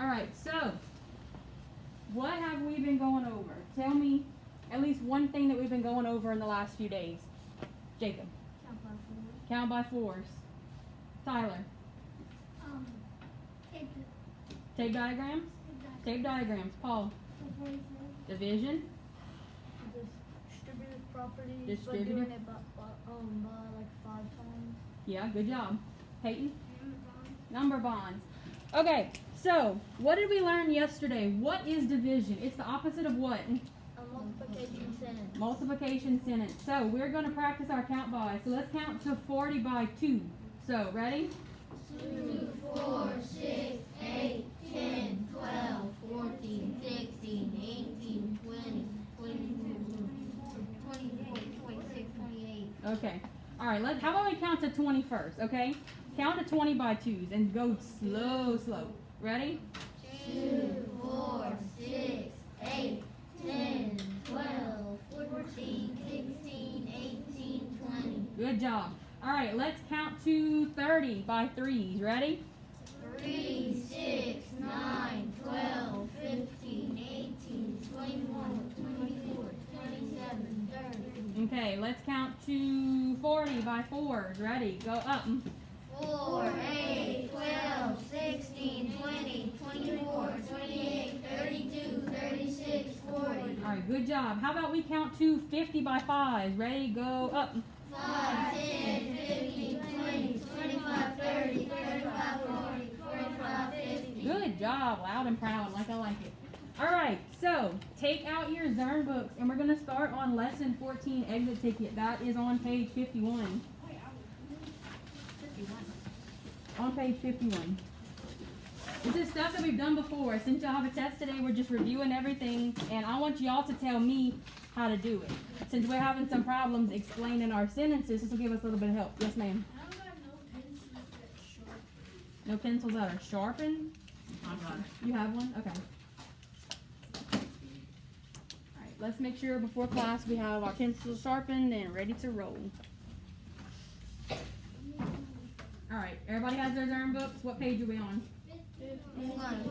Alright, so, what have we been going over? Tell me at least one thing that we've been going over in the last few days. Jacob. Count by fours. Count by fours. Tyler. Tape. Tape diagrams? Tape diagrams. Paul. Division. Distributive properties. Distributive. But doing it by like 5 times. Yeah, good job. Peyton? Number bonds. Okay, so what did we learn yesterday? What is division? It's the opposite of what? A multiplication sentence. Multiplication sentence. So we're going to practice our count by. So let's count to 40 by 2. So, ready? 2, 4, 6, 8, 10, 12, 14, 16, 18, 20, 24, 26, 28. Okay. All right, how about we count to 20 first, okay? Count to 20 by 2s and go slow, slow. Ready? 2, 4, 6, 8, 10, 12, 14, 16, 18, 20. Good job. All right, let's count to 30 by 3s. Ready? 3, 6, 9, 12, 15, 18, 21, 24, 27, 30. Okay, let's count to 40 by 4s. Ready? Go up. 4, 8, 12, 16, 20, 24, 28, 32, 36, 40. All right, good job. How about we count to 50 by 5s? Ready? Go up. 5, 10, 15, 20, 25, 30, 35, 40, 45, 50. Good job. Loud and proud, like I like it. All right, so take out your Zern books, and we're going to start on lesson 14, exit ticket. That is on page 51. On page 51. This is stuff that we've done before. Since y'all have a test today, we're just reviewing everything, and I want y'all to tell me how to do it. Since we're having some problems explaining our sentences, this will give us a little bit of help. Yes, ma'am? I don't got no pencils that sharp. No pencils that are sharpened? You have one? Okay. Alright, let's make sure before class we have our pencils sharpened and ready to roll. Alright, everybody has their Zern books? What page are we on?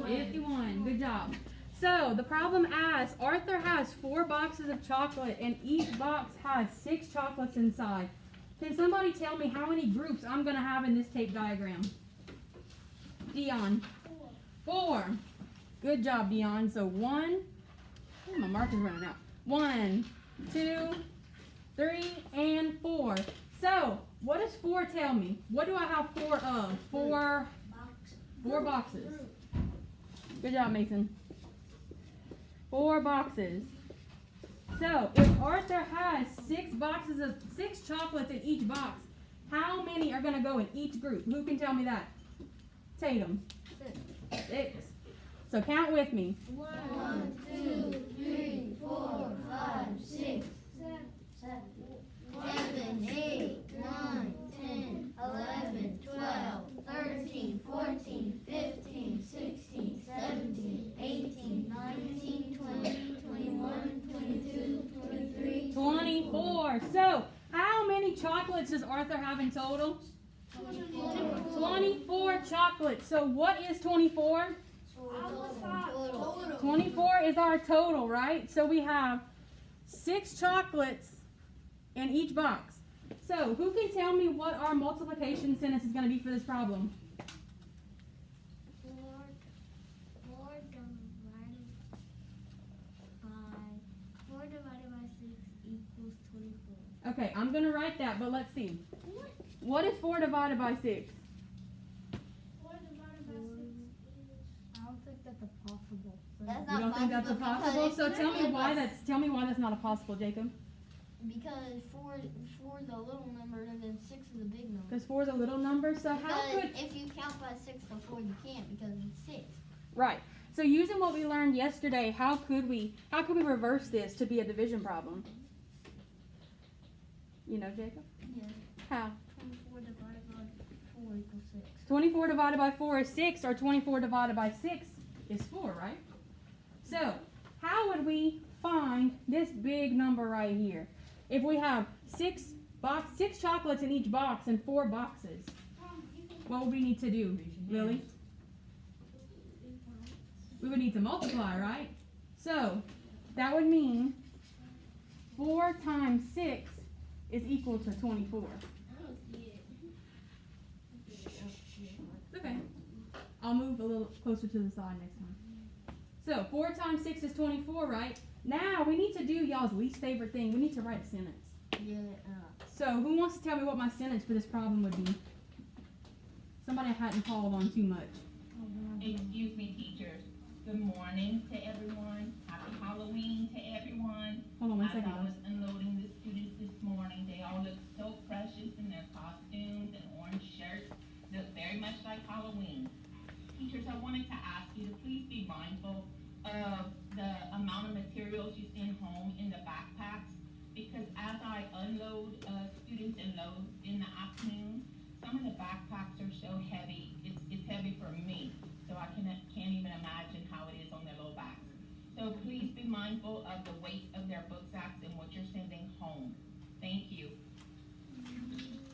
51. Good job. So, the problem asks, Arthur has 4 boxes of chocolate and each box has 6 chocolates inside. Can somebody tell me how many groups I'm going to have in this tape diagram? Dion. 4. Good job, Dion. So 1, oh, my marker's running out. 1, 2, 3, and 4. So, what does 4 tell me? What do I have 4 of? 4 boxes. Good job, Mason. 4 boxes. So, if Arthur has 6 chocolates in each box, how many are going to go in each group? Who can tell me that? Tatum. 6. So count with me. 1, 2, 3, 4, 5, 6, 7, 8, 9, 10, 11, 12, 13, 14, 15, 16, 17, 18, 19, 20, 21, 22, 23, 24. So, how many chocolates does Arthur have in total? 24 chocolates. So, what is 24? 24 is our total, right? So, we have 6 chocolates in each box. So, who can tell me what our multiplication sentence is going to be for this problem? 4 divided by 6 equals 24. Okay, I'm going to write that, but let's see. What is 4 divided by 6? 4 divided by 6 is... I don't think that's a possible. That's You not don't think that's a possible? So tell me why that's not a possible, Jacob. Because 4 is a little number and then 6 is a big number. Because 4 is a little number, so how Because could... if you count by 6 to 4, you can't because it's 6. Right. So using what we learned yesterday, how could we reverse this to be a division problem? You know, Jacob? Yeah. How? 24 divided by 4 equals 6. 24 divided by 4 is 6, or 24 divided by 6 is 4, right? So, how would we find this big number right here? If we have 6 chocolates in each box and 4 boxes, what would we need to do, Lily? we would need to multiply, right? So, that would mean 4 times 6 is equal to 24. Okay. I'll move a little closer to the side next time. So, 4 times 6 is 24, right? Now, we need to do y'all's least favorite thing. We need to write a sentence. Yeah. So, who wants to tell me what my sentence for this problem would be? Somebody I hadn't called on too much. Excuse me, teachers. Good morning to everyone. Happy Halloween to everyone. Hold on one As second. I was unloading the students this morning, they all look so precious in their costumes and orange shirts. Look very much like Halloween. Teachers, I wanted to ask you to please be mindful of the amount of materials you send home in the backpacks, because as I unload students and load in the afternoon, some of the backpacks are so heavy. It's heavy for me, so I can't even imagine how it is on their low backs. So please be mindful of the weight of their book sacks and what you're sending home. Thank you.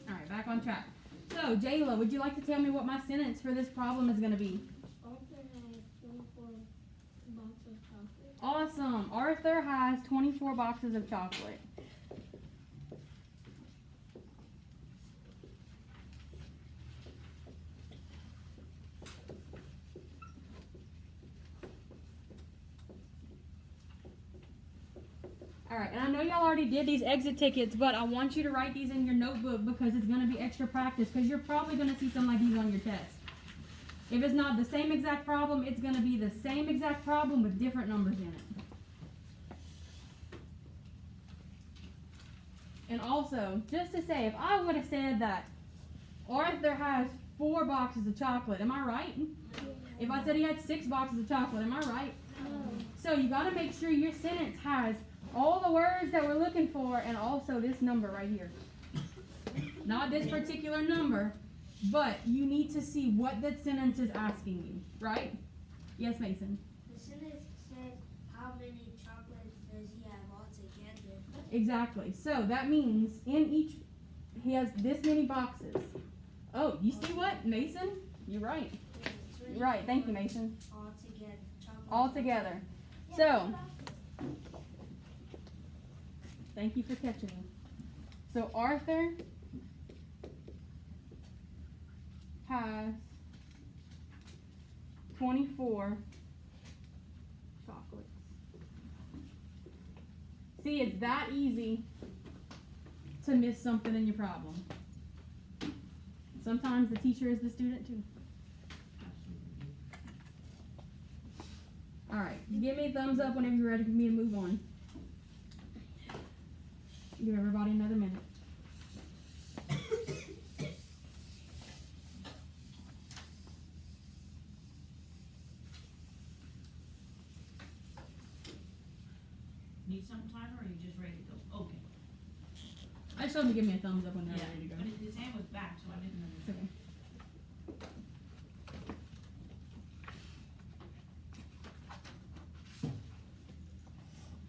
All right, back on track. So, Jayla, would you like to tell me what my sentence for this problem is going to be? Arthur has 24 boxes of chocolate. Awesome. Arthur has 24 boxes of chocolate. Alright, and I know y'all already did these exit tickets, but I want you to write these in your notebook because it's going to be extra practice, because you're probably going to see something like these on your test. If it's not the same exact problem, it's going to be the same exact problem with different numbers in it. And also, just to say, if I would have said that Arthur has 4 boxes of chocolate, am I right? If I said he had 6 boxes of chocolate, am I right? So you got to make sure your sentence has all the words that we're looking for and also this number right here. Not this particular number, but you need to see what that sentence is asking you, right? Yes, Mason? The sentence says, how many chocolates does he have altogether? Exactly. So that means in each, he has this many boxes. Oh, you see what, Mason? You're right. You're right. Thank you, Mason. Altogether. Chocolates All together. So, thank you for catching me. So Arthur has 24 chocolates. See, it's that easy to miss something in your problem. Sometimes the teacher is the student too. Alright, give me a thumbs up whenever you're ready for me to move on. Give everybody another minute. Need some timer, or are you just ready to go? Okay. I just told them to give me a thumbs up when they're Yeah, ready to go. but his hand was back, so I didn't It's understand. okay.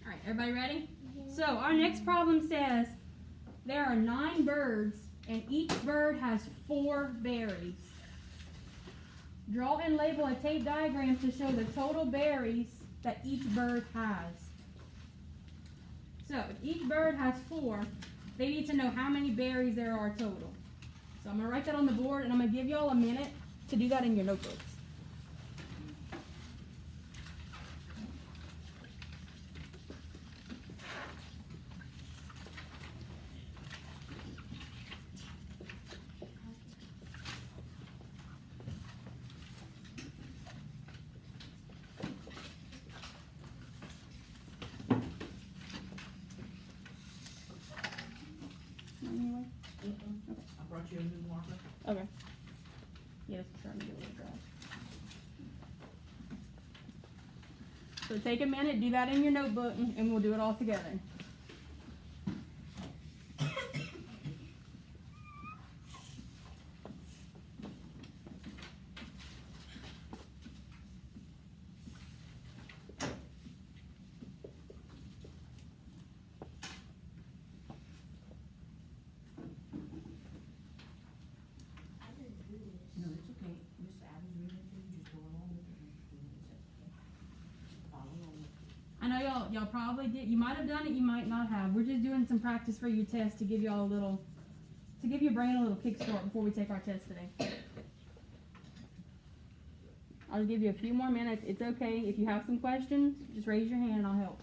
Alright, everybody ready? So our next problem says there are 9 birds and each bird has 4 berries. Draw and label a tape diagram to show the total berries that each bird has. So if each bird has 4, they need to know how many berries there are total. So I'm going to write that on the board and I'm going to give y'all a minute to do that in your notebooks. Anyway. I brought you a new marker. Okay. Yeah, it's starting to get a little dry. So take a minute, do that in your notebook, and we'll do it all together. I didn't do this. No, it's okay. Miss Abby's reading it to you, just go along with it. y'all probably did. You might have done it, you might not have. We're just doing some practice for your test to give y'all a little, to give your brain a little kickstart before we take our test today. I'll give you a few more minutes. It's okay. If you have some questions, just raise your hand and I'll help.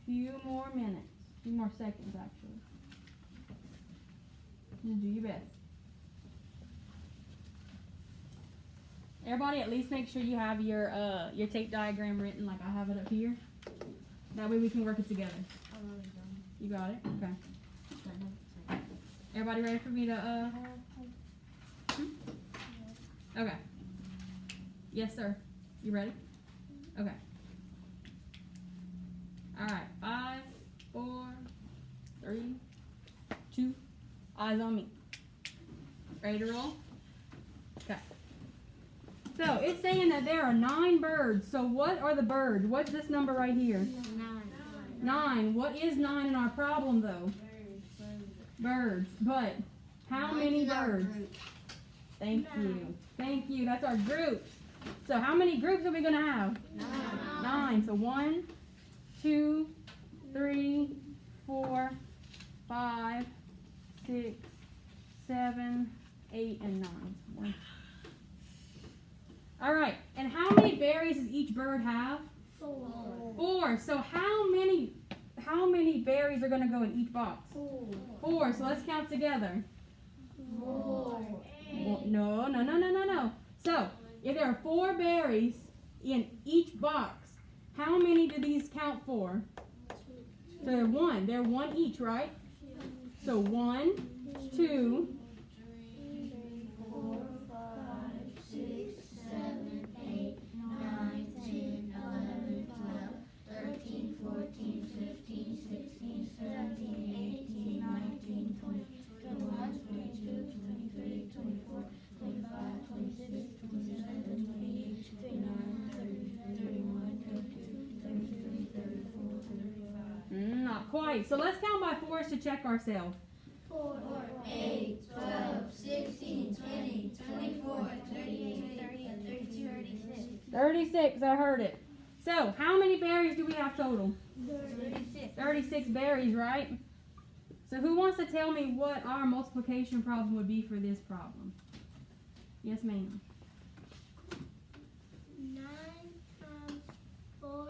Few more minutes. Few more seconds, actually. Just do your best. Everybody, at least make sure you have your tape diagram written like I have it up here. That way we can work it together. You got it? Okay. Everybody ready for me to Okay. Yes, sir. You ready? Okay. Alright, 5, 4, 3, 2, eyes on me. Ready to roll? Okay. So, it's saying that there are 9 birds. So, what are the birds? What's this number right here? 9. What is 9 in our problem, though? Birds. But, how many birds? Thank you. Thank you. That's our groups. So, how many groups are we going to have? 9. So, 1, 2, 3, 4, 5, 6, 7, 8, and 9. Alright, and how many berries does each bird have? 4. So how many berries are going to go in each box? 4. So let's count together. 4. No. So, if there are 4 berries in each box, how many do these count for? So they're 1. They're 1 each, right? So 1, 2, 3, 4, 5, 6, 7, 8, 9, 10, 11, 12, 13, 14, 15, 16, 17, 18, 19, 20, 21, 22, 23, 24, 25, 26, 27, 28, 29, 30, 31, 32, 33, 34, 35. Not quite. So let's count by 4s to check ourselves. 4, 8, 12, 16, 20, 24, 38, 30, 32, 36. 36, I heard it. So, how many berries do we have total? 36. 36 berries, right? So who wants to tell me what our multiplication problem would be for this problem? Yes, ma'am. 9 times 4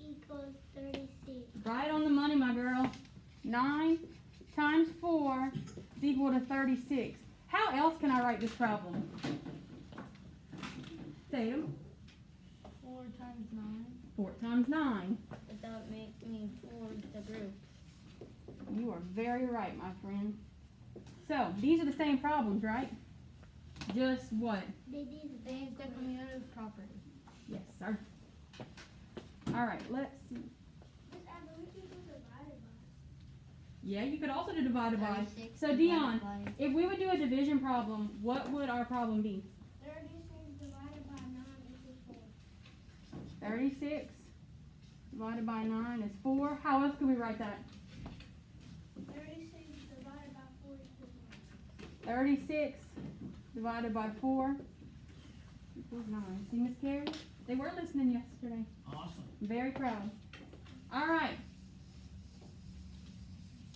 equals 36. Right on the money, my girl. 9 times 4 is equal to 36. How else can I write this problem? Tatum? 4 times 9. 4 times 9. But that makes me 4 the group. You are very right, my friend. So, these are the same problems, right? Just what? These things that commutative property. Yes, sir. Alright, let's see. Yeah, you could also do divided by. So, Dion, if we would do a division problem, what would our problem be? 36 divided by 9 equals 4. 36 divided by 9 is 4. How else could we write that? 36 divided by 4 equals 36 divided by 4 equals 9. See, Miss Carrie? They were listening yesterday. Awesome. I'm very proud. All right.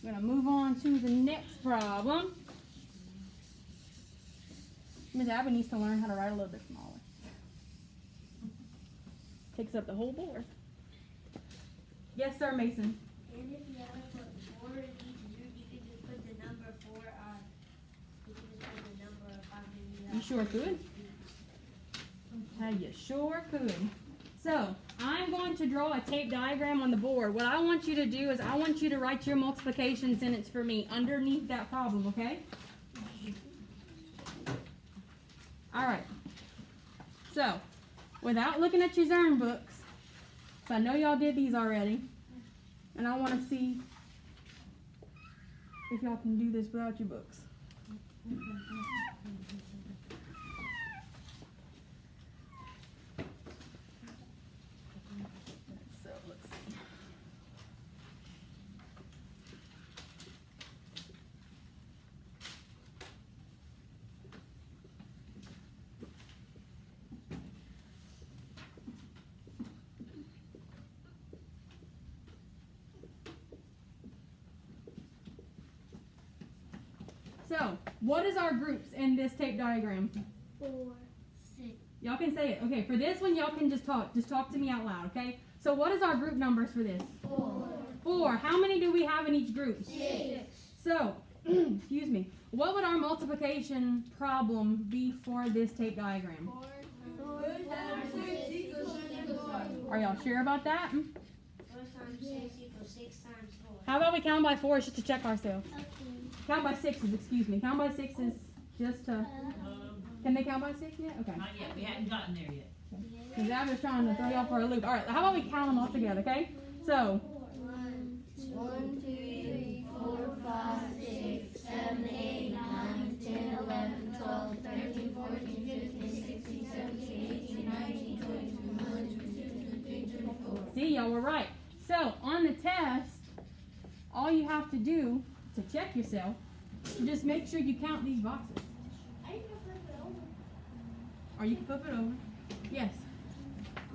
We're going to move on to the next problem. Ms. Abby needs to learn how to write a little bit smaller. Takes up the whole board. Yes, sir, Mason. And if you have to put 4 in each group, you could just put the number 4 on. You could just put the number of how many you have. You sure could. You sure could. So, I'm going to draw a tape diagram on the board. What I want you to do is I want you to write your multiplication sentence for me underneath that problem, okay? Alright. So, without looking at your Zern books, so I know y'all did these already, and I want to see if y'all can do this without your books. So, let's see. So, what is our groups in this tape diagram? 4, 6, Y'all can say it. Okay, for this one, y'all can just talk. Just talk to me out loud, okay? So, what is our group numbers for this? 4, 4. How many do we have in each group? 6, So, excuse me. What would our multiplication problem be for this tape diagram? 4 times 6 equals 24. Are y'all sure about that? 4 times 6 equals 6 times 4. How about we count by 4s just to check ourselves? Okay. Count by 6s, excuse me. Count by 6s just to. Can they count by 6 yet? Okay. Not yet, we hadn't gotten there yet. Because I was trying to throw y'all for a loop. Alright, how about we count them all together, okay? So, 1, 2, 3, 4, 5, 6, 7, 8, 9, 10, 11, 12, 13, 14, 15, 16, 17, 18, 19, 20, 21, 22, 23, 24. see, y'all were right. So, on the test, all you have to do to check yourself, just make sure you count these boxes. Or you can flip it over. Yes.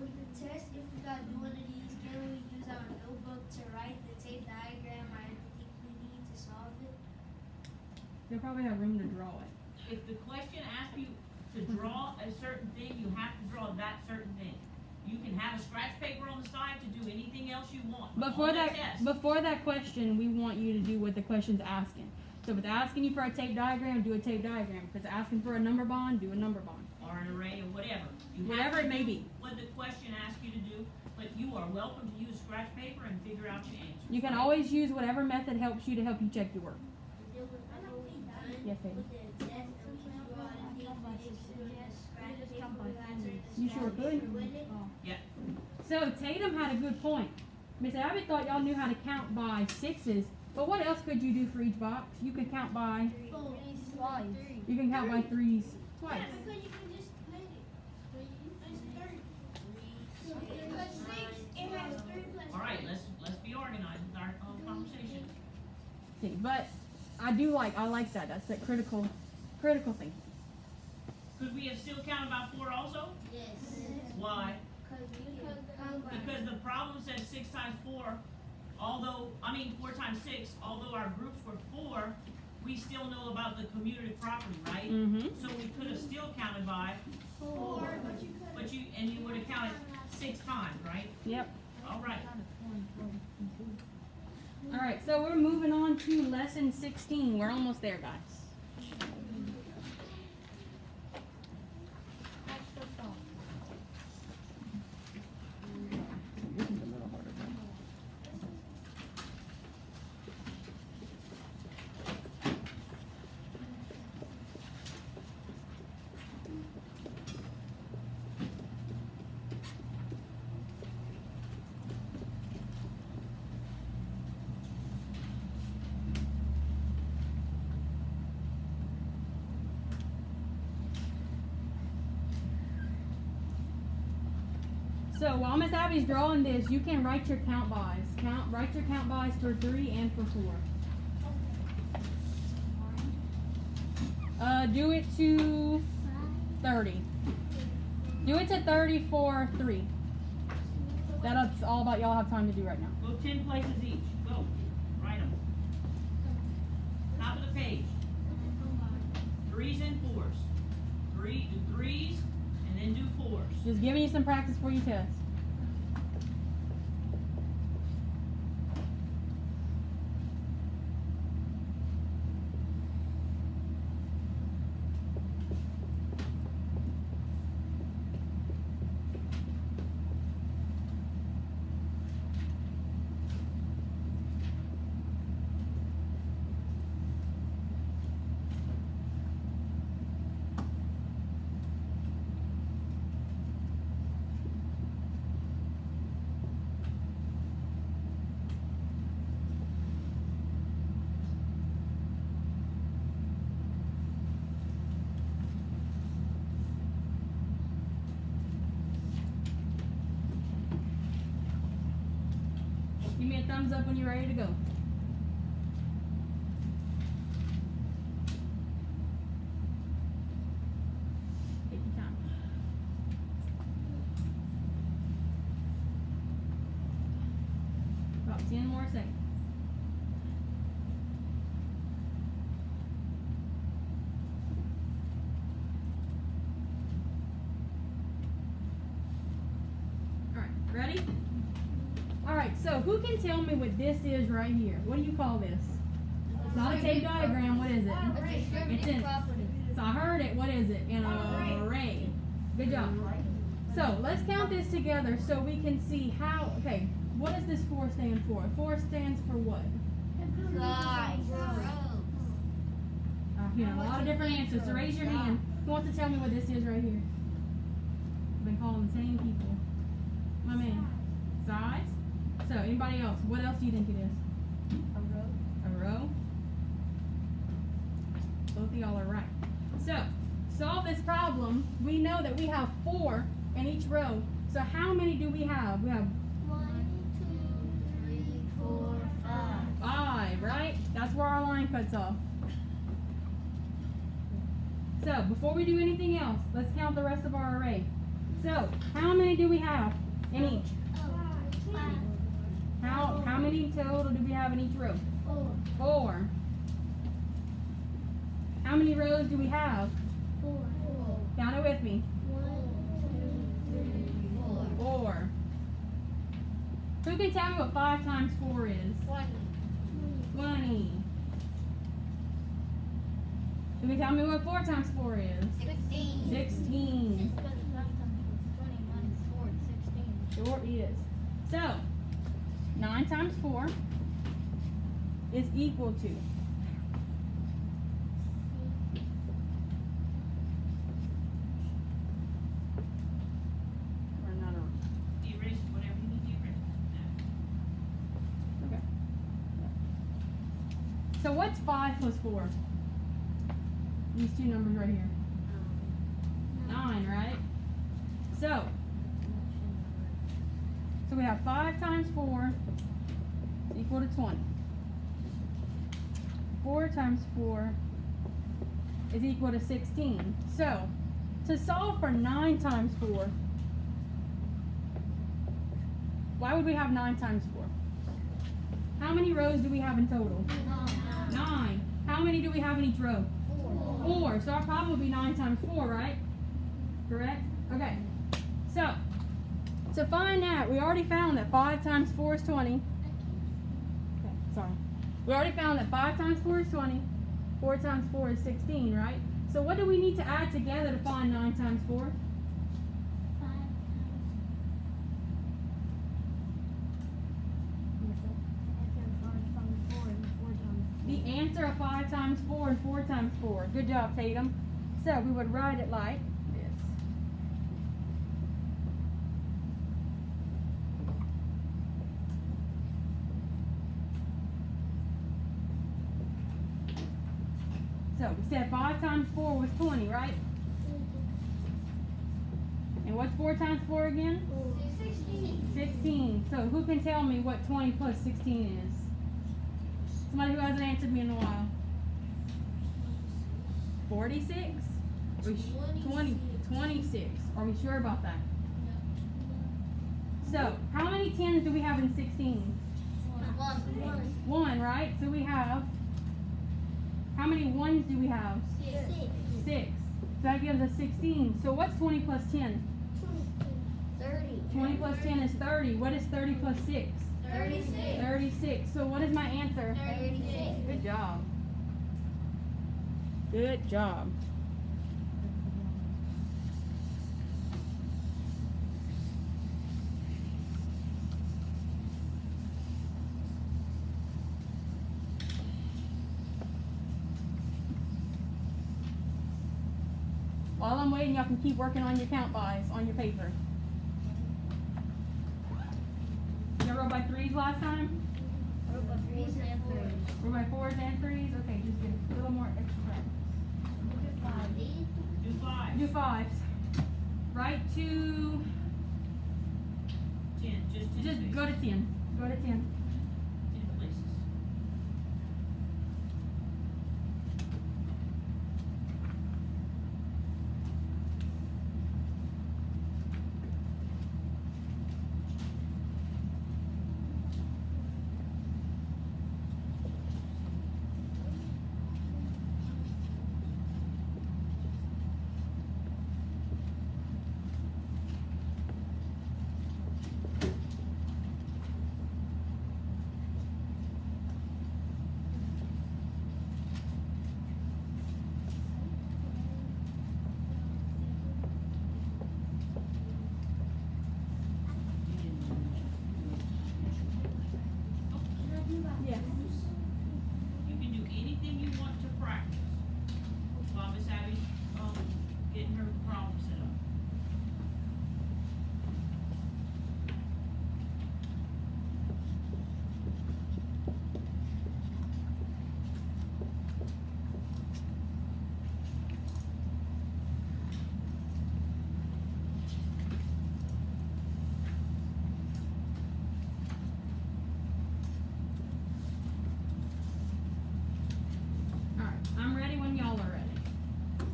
On the test, if we got one of these, can we use our notebook to write the tape diagram or everything we need to solve it? You'll probably have room to draw it. If the question asks you to draw a certain thing, you have to draw that certain thing. You can have a scratch paper on the side to do anything else you want. But Before on the that, test, before that question, we want you to do what the question's asking. So if it's asking you for a tape diagram, do a tape diagram. If it's asking for a number bond, do a number bond. or an array or whatever. You have Whatever to it may do be. what the question asks you to do, but you are welcome to use scratch paper and figure out your answers. You can always use whatever method helps you to help you check your work. Yes, baby. You sure could. Yeah. So Tatum had a good point. Miss Abbott thought y'all knew how to count by 6s, but what else could you do for each box? You could count by, you can count by 3s twice. Because you can just make it. Because 6, it has 3 plus All right, let's be organized with our conversation. See, but I like that. That's that critical thing. Could we have still counted by 4 also? Yes. Why? Because you can count by Because the problem said 6 times 4, 4 times 6, although our groups were 4, we still know about the commutative property, right? Mm-hmm. So we could have still counted by 4. and you would have counted 6 times, right? Yep. All right. All right. So we're moving on to lesson 16. We're almost there, guys. So while Miss Abby's drawing this, you can write your count bys. Write your count bys for 3 and for 4. Do it to 30. Do it to 30 for 3. That's all about y'all have time to do right now. Go 10 places each. Go. Write them. Top of the page. 3s and 4s. Do 3s and then do 4s. Just giving you some practice for your test. Give me a thumbs up when you're ready to go. Take your time. About 10 more seconds. Alright, ready? Alright, so who can tell me what this is right here? What do you call this? It's not a tape diagram, what is it? It's in, so I heard it, what is it? An array. Good job. So let's count this together so we can see how, okay, what does this 4 stand for? 4 stands for what? A lot of different answers, so raise your hand. Who wants to tell me what this is right here? I've been calling the same people. My man. Size? So, anybody else? What else do you think it is? A row? Both of y'all are right. So, solve this problem. We know that we have 4 in each row. So, how many do we have? We have 5, right? That's where our line cuts off. So, before we do anything else, let's count the rest of our array. So, how many do we have in each? How many total do we have in each row? 4. How many rows do we have? 4. Count it with me. 4. Who can tell me what 5 times 4 is? 20. Who can tell me what 4 times 4 is? 16. Sure is. So, 9 times 4 is equal to. Erase whatever you need to erase. Okay. So what's 5 plus 4? These two numbers right here. 9, right? So we have 5 times 4 is equal to 20. 4 times 4 is equal to 16. So, to solve for 9 times 4, why would we have 9 times 4? How many rows do we have in total? 9. How many do we have in each row? 4. So our problem would be 9 times 4, right? Correct? Okay. So, to find that, we already found that 5 times 4 is 20. Okay, sorry. We already found that 5 times 4 is 20. 4 times 4 is 16, right? So what do we need to add together to find 9 times 4? The answer of 5 times 4 and 4 times 4. Good job, Tatum. So we would write it like this. So we said 5 times 4 was 20, right? And what's 4 times 4 again? 16. So who can tell me what 20 plus 16 is? Somebody who hasn't answered me in a while. 46? 26. Are we sure about that? So, how many 10s do we have in 16? 1, right? So we have, how many 1s do we have? 6. So that gives us 16. So what's 20 plus 10? 20 plus 10 is 30. What is 30 plus 6? 36. So what is my answer? 36. Good job. Good job. While I'm waiting, y'all can keep working on your count buys on your paper. You wrote by 3s last time? Wrote by 4s and 3s? Okay, just get a little more extra practice. Do 5s. Right to... 10. Just go to 10. Go to 10.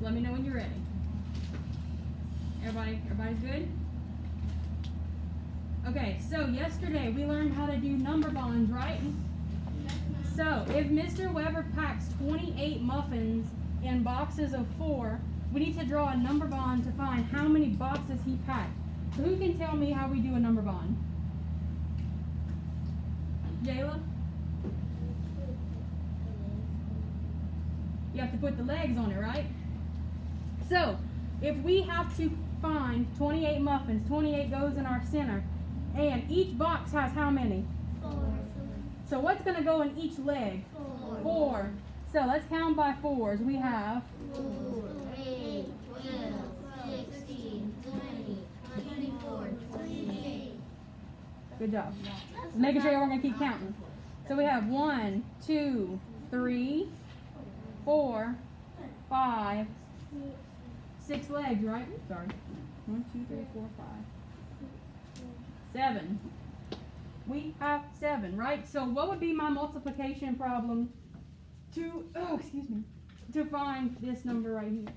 let me know when you're ready. Everybody's good? Okay, so yesterday we learned how to do number bonds, right? So if Mr. Weber packs 28 muffins in boxes of 4, we need to draw a number bond to find how many boxes he packed. So who can tell me how we do a number bond? Jayla? You have to put the legs on it, right? So, if we have to find 28 muffins, 28 goes in our center, and each box has how many? 4. So what's going to go in each leg? 4. So let's count by 4s. We have 4, 8, 12, 16, 20, 24, 28. good job. Making sure we're going to keep counting. So we have 1, 2, 3, 4, 5, 6 legs, right? Sorry. 1, 2, 3, 4, 5. 7. We have 7, right? So what would be my multiplication problem to find this number right here?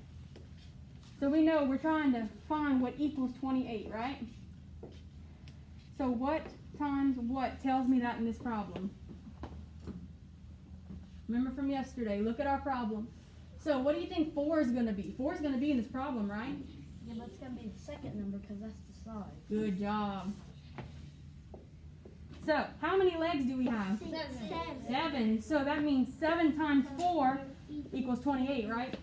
So we know we're trying to find what equals 28, right? So what times what tells me that in this problem? Remember from yesterday, look at our problem. So what do you think 4 is going to be? 4 is going to be in this problem, right? Yeah, but it's gonna be the second number because that's the side. Good job. So, how many legs do we have? 7. So that means 7 times 4 equals 28, right?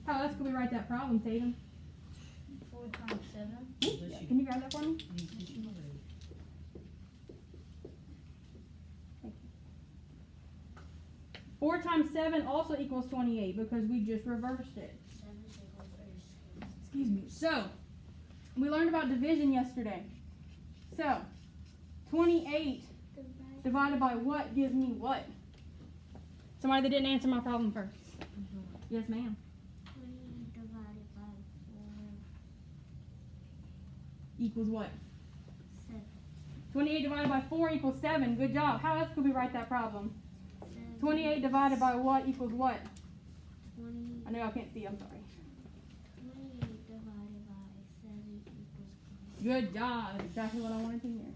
How else can we write that problem, Tatum? 4 times 7. Can you grab that for me? 4 times 7 also equals 28 because we just reversed it. Excuse me. So, we learned about division yesterday. So, 28 divided by what gives me what? Somebody that didn't answer my problem first. Yes, ma'am. 20 divided by 4. Equals what? 7. 28 divided by 4 equals 7. Good job. How else could we write that problem? 28 divided by what equals what? 20. I know y'all can't see. I'm sorry. 28 divided by 7 equals 4. Good job. That's exactly what I wanted to hear.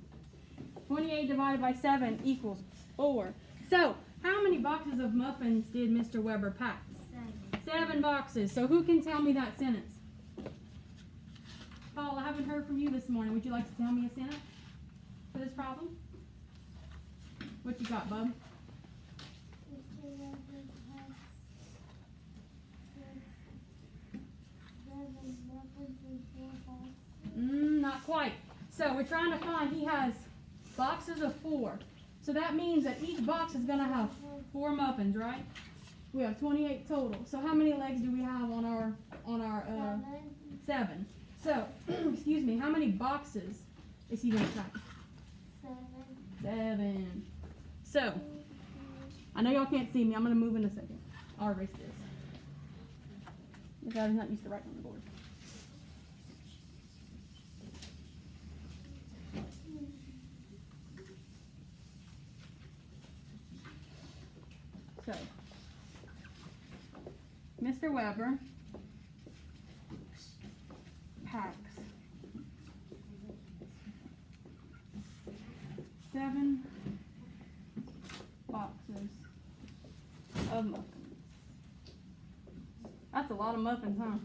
28 divided by 7 equals 4. So, how many boxes of muffins did Mr. Weber pack? 7 boxes. So, who can tell me that sentence? Paul, I haven't heard from you this morning. Would you like to tell me a sentence for this problem? What you got, bub? Not quite. So we're trying to find, he has boxes of 4. So that means that each box is going to have 4 muffins, right? We have 28 total. So how many legs do we have on our 7? So, excuse me, how many boxes is he going to pack? 7. So, I know y'all can't see me. I'm going to move in a second. I'll erase this. This guy's not used to writing on the board. So, Mr. Weber packs 7 boxes of muffins. That's a lot of muffins, huh?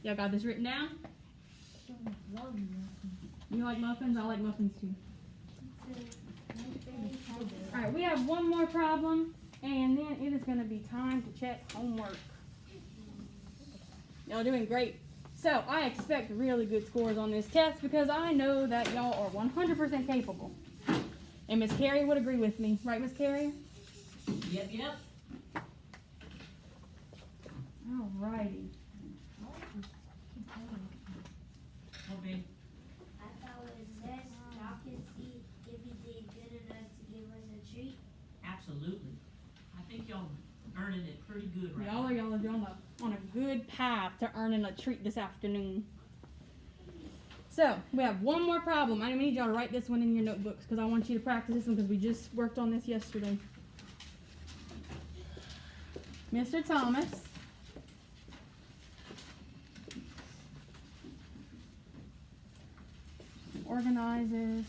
Y'all got this written down? You like muffins? I like muffins too. Alright, we have one more problem, and then it is going to be time to check homework. Y'all doing great. So, I expect really good scores on this test because I know that y'all are 100% capable. And Miss Carrie would agree with me. Right, Miss Carrie? Yep. Alrighty. Okay. I thought it says y'all can see if he did good enough to give us a treat. Absolutely. I think y'all earning it pretty good right Y'all now. are on a good path to earning a treat this afternoon. So, we have one more problem. I need y'all to write this one in your notebooks because I want you to practice this one because we just worked on this yesterday. Mr. Thomas organizes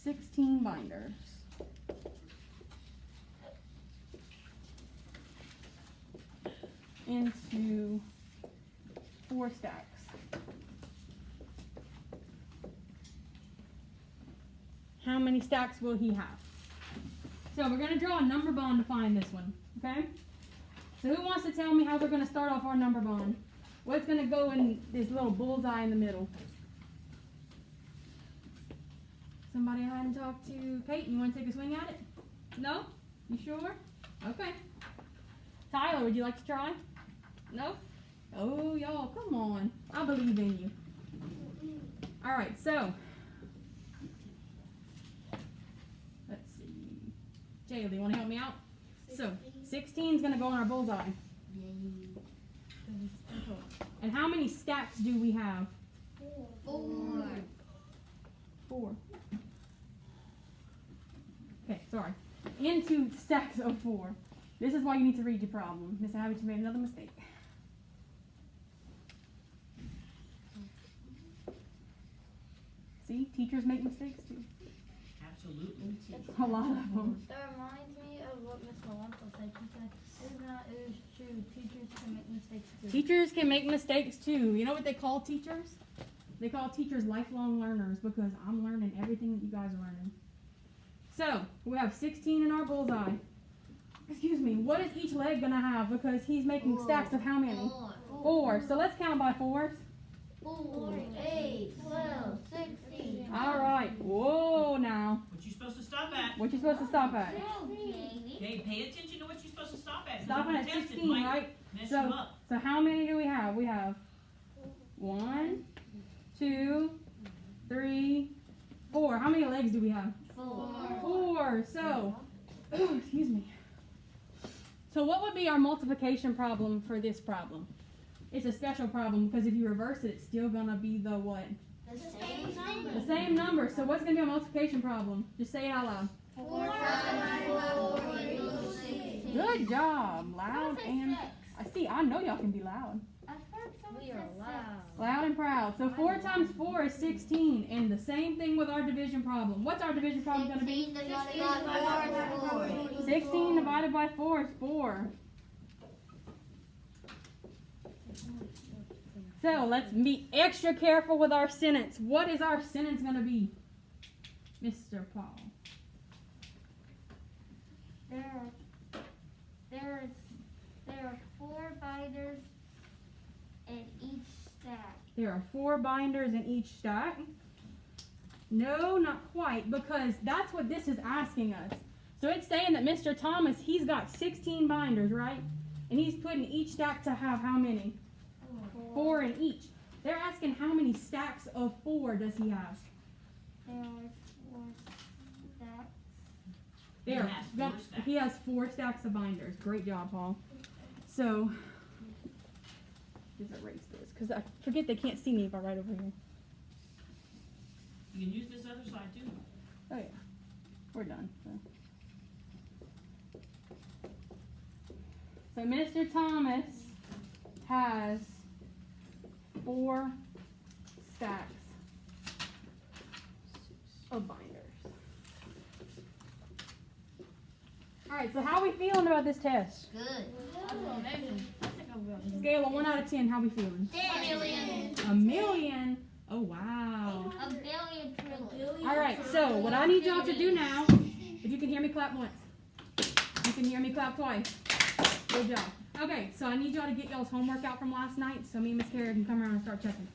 $16 binders into 4 stacks. How many stacks will he have? So we're going to draw a number bond to find this one, okay? So who wants to tell me how we're going to start off our number bond? What's going to go in this little bullseye in the middle? Somebody I hadn't talked to. Kate, you want to take a swing at it? No? You sure? Okay. Tyler, would you like to try? No? Oh, y'all, come on. I believe in you. All right, so let's see. Jaylee, you want to help me out? So 16 is going to go on our bullseye. And how many stacks do we have? 4. 4. Okay, sorry. Into stacks of 4. This is why you need to read your problem. Miss Abbott, you made another mistake. See, teachers make mistakes too. Absolutely. A lot of them. That reminds me of what Miss Malonzo said. She said, it is true. Teachers can make mistakes too. Teachers can make mistakes too. You know what they call teachers? They call teachers lifelong learners because I'm learning everything that you guys are learning. So, we have 16 in our bullseye. Excuse me, what is each leg going to have? Because he's making stacks of how many? 4. So let's count by 4s. 4, 8, 12, 16. All right. Whoa, now. What you supposed to stop at? What you supposed to stop at? Okay, pay attention to what you're supposed to stop at. Stopping at 16, right? Mess you up. So how many do we have? We have 1, 2, 3, 4. How many legs do we have? 4. So, excuse me. So what would be our multiplication problem for this problem? It's a special problem because if you reverse it, it's still going to be the what? The same number. The same number. So what's going to be our multiplication problem? Just say it out loud. 4 times 4 equals 16. Good job. Loud and... I see, I know y'all can be loud. We are loud. Loud and proud. So 4 times 4 is 16. And the same thing with our division problem. What's our division problem going to be? 16 divided by 4 is 4. 16 divided by 4 is 4. So let's be extra careful with our sentence. What is our sentence going to be, Mr. Paul? There are 4 binders in each stack. There are 4 binders in each stack. No, not quite, because that's what this is asking us. So it's saying that Mr. Thomas, he's got 16 binders, right? And he's putting each stack to have how many? 4 in each. They're asking how many stacks of 4 does he have? There are 4 stacks. There. has 4 stacks. He has 4 stacks of binders. Great job, Paul. So, just erase this, because I forget they can't see me if I write over here. You can use this other side too. Oh yeah, we're done. So Mr. Thomas has 4 stacks of binders. All right, so how are we feeling about this test? Good. Scale of 1 out of 10, how we feeling? 10 million. A million? Oh wow. A billion trillion. All right, so what I need y'all to do now, if you can hear me clap once, you can hear me clap twice. Good job. Okay, so I need y'all to get y'all's homework out from last night so me and Miss Kara can come around and start checking.